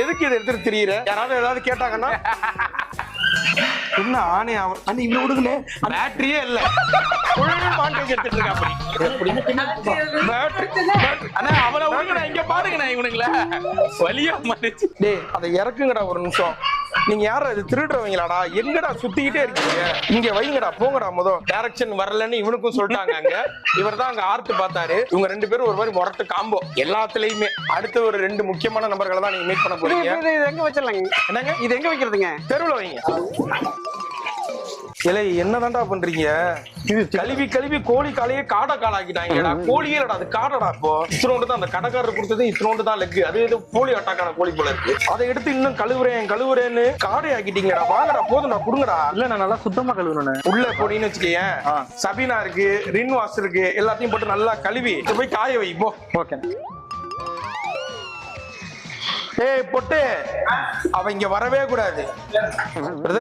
எதுக்கு இதை எடுத்துட்டு திரியிற? யாராவது ஏதாவது கேட்டாங்கன்னா என்ன ஆனே அவன் இன்னும் விடுங்கண்ணே, பேட்டரியே இல்ல, மாண்டேஜ் எடுத்துட்டு இருக்கா. அண்ணா அவளை விடுங்கண்ணா, இங்க பாருங்கண்ணா இவனுங்கள வலியா மாட்டேச்சு. டேய் அதை இறக்குங்கடா ஒரு நிமிஷம். நீங்க யாரா இது திருடுறவங்களாடா? எங்கடா சுத்திக்கிட்டே இருக்கீங்க? இங்க வைங்கடா, போங்கடா. டைரக்ஷன் வரலன்னு இவனுக்கும் சொல்லிட்டாங்க. அங்க இவர் தான் அங்க ஆர்ட் பார்த்தாரு. இவங்க ரெண்டு பேரும் ஒரு மாதிரி முரட்டு காம்போ எல்லாத்துலயுமே. அடுத்த ஒரு 2 முக்கியமான நபர்களை தான் நீங்க மீட் பண்ண போறீங்க. இது எங்க வச்சிடலாங்க? என்னங்க இது எங்க வைக்கிறதுங்க? தெருவுல வைங்க. இலை என்னதான்டா பண்றீங்க? இது கழுவி கழுவி கோழி காலையே காடை காலாக்கிட்டாங்கடா. கோழியே இல்லடா, அது காடடா. இப்போ இத்தனோண்டு தான் அந்த கடைக்காரர் கொடுத்தது, இத்தனோண்டு தான் லெக். அது ஏதோ போலி அட்டாக்கான கோழி போல இருக்கு. அதை எடுத்து இன்னும் கழுவுறேன்னு காடை ஆக்கிட்டீங்கடா. வாங்கடா, போதும்டா, குடுங்கடா. இல்ல நான் நல்லா சுத்தமா கழுவுனேன். உள்ள போனீங்கன்னு வச்சுக்கேன், சபீனா இருக்கு, ரின் வாஷ் இருக்கு, எல்லாத்தையும் போட்டு நல்லா கழுவி போய் காய வை போ. ஓகே. ஏய் பொட்டு, அவ இங்க வரவே கூடாது.